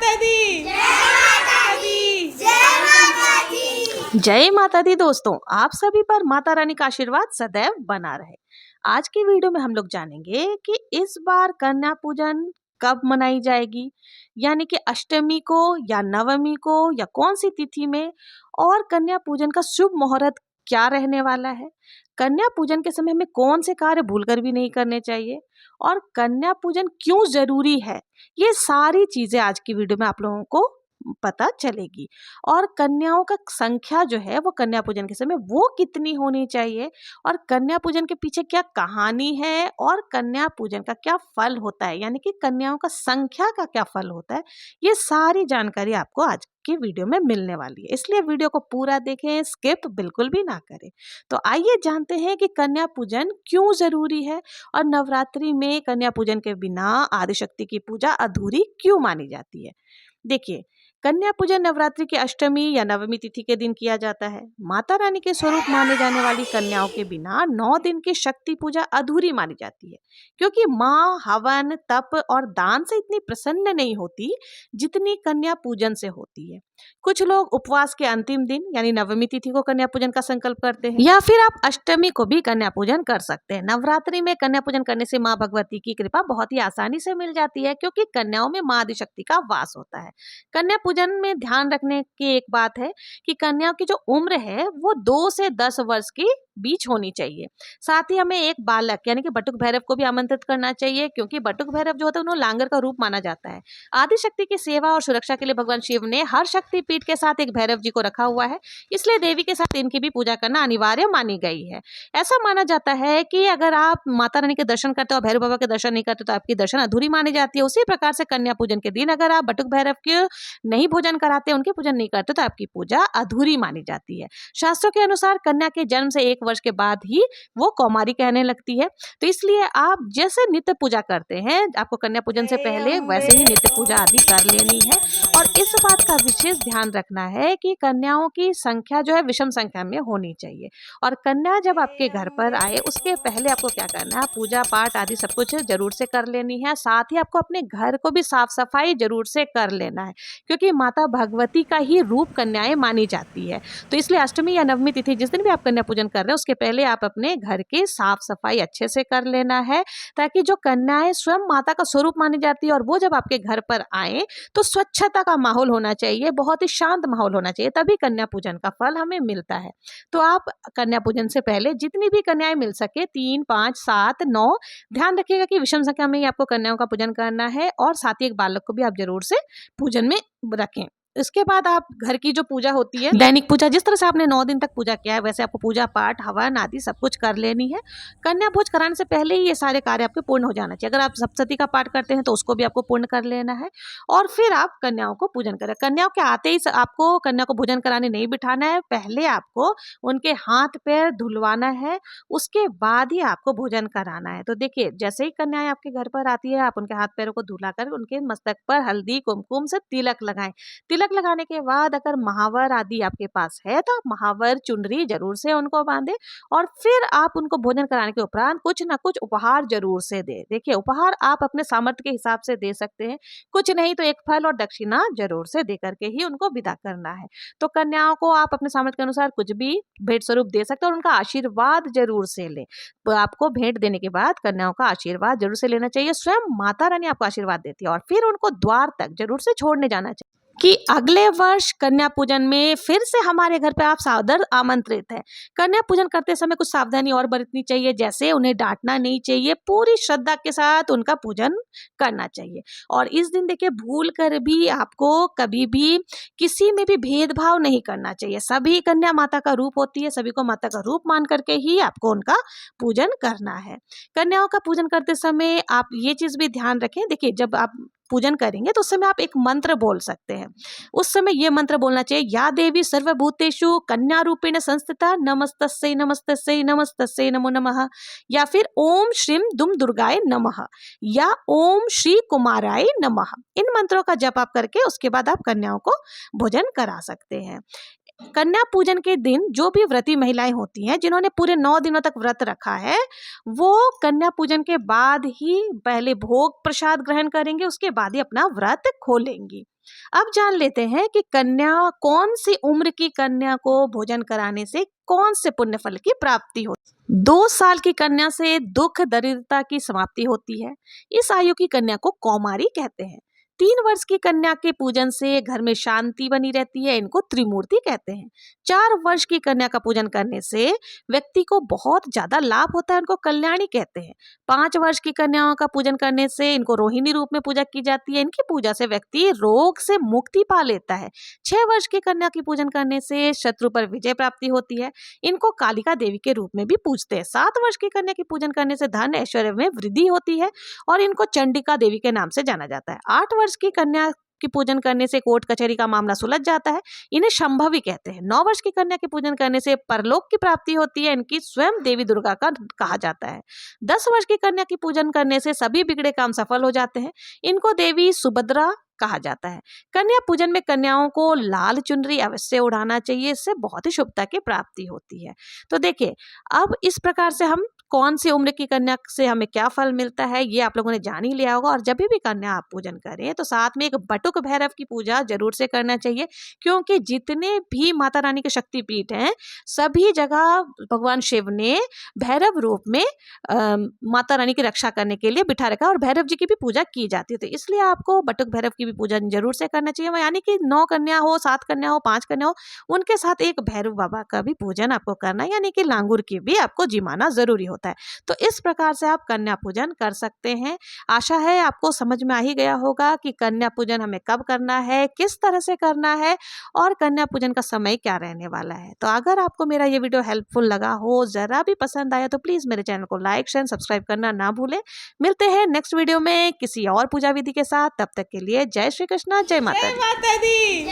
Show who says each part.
Speaker 1: माता दी।
Speaker 2: जय माता दी। दोस्तों, आप सभी पर माता रानी का आशीर्वाद सदैव बना रहे। आज की वीडियो में हम लोग जानेंगे कि इस बार कन्या पूजन कब मनाई जाएगी, यानी कि अष्टमी को या नवमी को या कौन सी तिथि में, और कन्या पूजन का शुभ मुहूर्त क्या रहने वाला है। कन्या पूजन के समय में कौन से कार्य भूलकर भी नहीं करने चाहिए और कन्या पूजन क्यों जरूरी है, ये सारी चीजें आज की वीडियो में आप लोगों को पता चलेगी। और कन्याओं का संख्या जो है वो कन्या पूजन के समय वो कितनी होनी चाहिए, और कन्या पूजन के पीछे क्या कहानी है, और कन्या पूजन का क्या फल होता है, यानी कि कन्याओं का संख्या का क्या फल होता है, ये सारी जानकारी आपको आज की वीडियो में मिलने वाली है। इसलिए वीडियो को पूरा देखें, स्किप बिल्कुल भी ना करें। तो आइए जानते हैं कि कन्या पूजन क्यों जरूरी है और नवरात्रि में कन्या पूजन के बिना आदिशक्ति की पूजा अधूरी क्यों मानी जाती है। देखिए, कन्या पूजन नवरात्रि की अष्टमी या नवमी तिथि के दिन किया जाता है। माता रानी के स्वरूप माने जाने वाली कन्याओं के बिना 9 दिन की शक्ति पूजा अधूरी मानी जाती है, क्योंकि माँ हवन, तप और दान से इतनी प्रसन्न नहीं होती जितनी कन्या पूजन से होती है। कुछ लोग उपवास के अंतिम दिन यानी नवमी तिथि को कन्या पूजन का संकल्प करते हैं, या फिर आप अष्टमी को भी कन्या पूजन कर सकते हैं। नवरात्रि में कन्या पूजन करने से माँ भगवती की कृपा बहुत ही आसानी से मिल जाती है, क्योंकि कन्याओं में माँ आदिशक्ति का वास होता है। कन्या पूजन में ध्यान रखने की एक बात है कि कन्याओं की जो उम्र है वो 2 से 10 वर्ष की बीच होनी चाहिए। साथ ही हमें एक बालक यानी कि बटुक भैरव को भी आमंत्रित करना चाहिए, क्योंकि बटुक भैरव जो होता है उन्हें लांगर का रूप माना जाता है। आदिशक्ति की सेवा और सुरक्षा के लिए भगवान शिव ने हर शक्ति पीठ के साथ एक भैरव जी को रखा हुआ है, इसलिए देवी के साथ इनकी भी पूजा करना अनिवार्य मानी गई है। ऐसा माना जाता है कि अगर आप माता रानी के दर्शन करते हो और भैरव बाबा के दर्शन नहीं करते तो आपकी दर्शन अधूरी मानी जाती है। उसी प्रकार से कन्या पूजन के दिन अगर आप बटुक भैरव के नहीं भोजन कराते, उनके पूजन नहीं करते तो आपकी पूजा अधूरी मानी जाती है। शास्त्रों के अनुसार कन्या के जन्म से 1 वर्ष के बाद ही वो कौमारी कहने लगती है। तो इसलिए आप जैसे नित्य पूजा करते हैं, आपको कन्या पूजन से पहले वैसे ही नित्य पूजा आदि कर लेनी है। और इस बात का विशेष ध्यान रखना है कि कन्याओं की संख्या जो है विषम संख्या में होनी चाहिए। और कन्या जब आपके घर पर आए उसके पहले आपको क्या करना है, पूजा पाठ आदि सब कुछ जरूर से कर लेनी है। साथ ही आपको अपने घर को भी साफ सफाई जरूर से कर लेना है, क्योंकि माता भगवती का ही रूप कन्याएं मानी जाती है। तो इसलिए अष्टमी या नवमी तिथि जिस दिन भी आप कन्या पूजन कर रहे हैं उसके पहले आप अपने घर की साफ सफाई अच्छे से कर लेना है, ताकि जो कन्याएं स्वयं माता का स्वरूप मानी जाती है और वो जब आपके घर पर आए तो स्वच्छता का माहौल होना चाहिए, बहुत ही शांत माहौल होना चाहिए, तभी कन्या पूजन का फल हमें मिलता है। तो आप कन्या पूजन से पहले जितनी भी कन्याएं मिल सके 3, 5, 7, 9, ध्यान रखिएगा कि विषम संख्या में ही आपको कन्याओं का पूजन करना है, और साथ ही एक बालक को भी आप जरूर से पूजन में रखें। इसके बाद आप घर की जो पूजा होती है, दैनिक पूजा, जिस तरह से आपने 9 दिन तक पूजा किया है वैसे आपको पूजा पाठ हवन आदि सब कुछ कर लेनी है। कन्या भोज कराने से पहले ही ये सारे कार्य आपके पूर्ण हो जाना चाहिए। अगर आप सप्तशती का पाठ करते हैं तो उसको भी आपको पूर्ण कर लेना है, और फिर आप कन्याओं को पूजन करें। कन्याओं के आते ही आपको कन्या को भोजन कराने नहीं बिठाना है, पहले आपको उनके हाथ पैर धुलवाना है, उसके बाद ही आपको भोजन कराना है। तो देखिए, जैसे ही कन्याएं आपके घर पर आती है आप उनके हाथ पैरों को धुलाकर उनके मस्तक पर हल्दी कुमकुम से तिलक लगाएं। तिलक लगाने के बाद अगर महावर आदि आपके पास है तो आप महावर चुनरी जरूर से उनको बांधे, और फिर आप उनको भोजन कराने के उपरांत कुछ ना कुछ उपहार जरूर से दे। देखिए, उपहार आप अपने सामर्थ्य के हिसाब से दे सकते हैं, कुछ नहीं तो एक फल और दक्षिणा जरूर से दे करके ही उनको विदा करना है। तो कन्याओं को आप अपने सामर्थ्य के अनुसार कुछ भी भेंट स्वरूप दे सकते हैं और उनका आशीर्वाद जरूर से लें। तो आपको भेंट देने के बाद कन्याओं का आशीर्वाद जरूर से लेना चाहिए। स्वयं माता रानी आपको आशीर्वाद देती है, और फिर उनको द्वार तक जरूर से छोड़ने जाना चाहिए कि अगले वर्ष कन्या पूजन में फिर से हमारे घर पे आप सादर आमंत्रित हैं। कन्या पूजन करते समय कुछ सावधानी और बरतनी चाहिए, जैसे उन्हें डांटना नहीं चाहिए, पूरी श्रद्धा के साथ उनका पूजन करना चाहिए। और इस दिन देखिए, भूल कर भी आपको कभी भी किसी में भी भेदभाव नहीं करना चाहिए। सभी कन्या माता का रूप होती है, सभी को माता का रूप मान करके ही आपको उनका पूजन करना है। कन्याओं का पूजन करते समय आप ये चीज भी ध्यान रखें। देखिए, जब आप पूजन करेंगे तो उस समय आप एक मंत्र बोल सकते हैं। उस समय ये मंत्र बोलना चाहिए, या देवी सर्वभूतेषु कन्या रूपेण संस्थिता नमस्तस्यै नमस्तस्यै नमस्तस्यै नमो नमः, या फिर ओम श्रीम दुम दुर्गाय नमः, या ओम श्री कुमाराय नमः। इन मंत्रों का जप आप करके उसके बाद आप कन्याओं को भोजन करा सकते हैं। कन्या पूजन के दिन जो भी व्रती महिलाएं होती हैं जिन्होंने पूरे 9 दिनों तक व्रत रखा है, वो कन्या पूजन के बाद ही पहले भोग प्रसाद ग्रहण करेंगे, उसके बाद ही अपना व्रत खोलेंगी। अब जान लेते हैं कि कन्या, कौन सी उम्र की कन्या को भोजन कराने से कौन से पुण्य फल की प्राप्ति होती है। 2 साल की कन्या से दुख दरिद्रता की समाप्ति होती है। इस आयु की कन्या को कौमारी कहते हैं। 3 वर्ष की कन्या के पूजन से घर में शांति बनी रहती है, इनको त्रिमूर्ति कहते हैं। 4 वर्ष की कन्या का पूजन करने से व्यक्ति को बहुत ज्यादा लाभ होता है, इनको कल्याणी कहते हैं। 5 वर्ष की कन्याओं का पूजन करने से इनको रोहिणी रूप में पूजा की जाती है, इनकी पूजा से व्यक्ति रोग से मुक्ति पा लेता है। 6 वर्ष की कन्या की पूजन करने से शत्रु पर विजय प्राप्ति होती है, इनको कालिका देवी के रूप में भी पूजते हैं। 7 वर्ष की कन्या की पूजन करने से धन ऐश्वर्य में वृद्धि होती है और इनको चंडिका देवी के नाम से जाना जाता है। 8 वर्ष की कन्या की पूजन करने से कोर्ट कचहरी का मामला सुलझ जाता है, इन्हें संभवी कहते हैं। 9 वर्ष की कन्या के पूजन करने से परलोक की प्राप्ति होती है, इनकी स्वयं देवी दुर्गा का कहा जाता है। 10 वर्ष की कन्या की पूजन करने से सभी बिगड़े काम सफल हो जाते हैं, इनको देवी सुभद्रा कहा जाता है। कन्या पूजन में कन्याओं को लाल चुनरी अवश्य उड़ाना चाहिए, इससे बहुत ही शुभता की प्राप्ति होती है। तो देखिए, अब इस प्रकार से हम कौन सी उम्र की कन्या से हमें क्या फल मिलता है ये आप लोगों ने जान ही लिया होगा। और जब भी कन्या आप पूजन करें तो साथ में एक बटुक भैरव की पूजा जरूर से करना चाहिए, क्योंकि जितने भी माता रानी के शक्तिपीठ हैं सभी जगह भगवान शिव ने भैरव रूप में माता रानी की रक्षा करने के लिए बिठा रखा है और भैरव जी की भी पूजा की जाती है। तो इसलिए आपको बटुक भैरव की भी पूजन जरूर से करना चाहिए, यानी कि 9 कन्या हो, 7 कन्या हो, 5 कन्या हो, उनके साथ एक भैरव बाबा का भी पूजन आपको करना है, यानी कि लांगुर की भी आपको जिमाना जरूरी होता है। तो इस प्रकार से आप कन्या पूजन कर सकते हैं। आशा है आपको समझ में आ ही गया होगा कि कन्या पूजन हमें कब करना है, किस तरह से करना है और कन्या पूजन का समय क्या रहने वाला है। तो अगर आपको मेरा ये वीडियो हेल्पफुल लगा हो, जरा भी पसंद आया, तो प्लीज मेरे चैनल को लाइक शेयर सब्सक्राइब करना ना भूलें। मिलते हैं नेक्स्ट वीडियो में किसी और पूजा विधि के साथ। तब तक के लिए जय श्री कृष्णा, जय माता दी।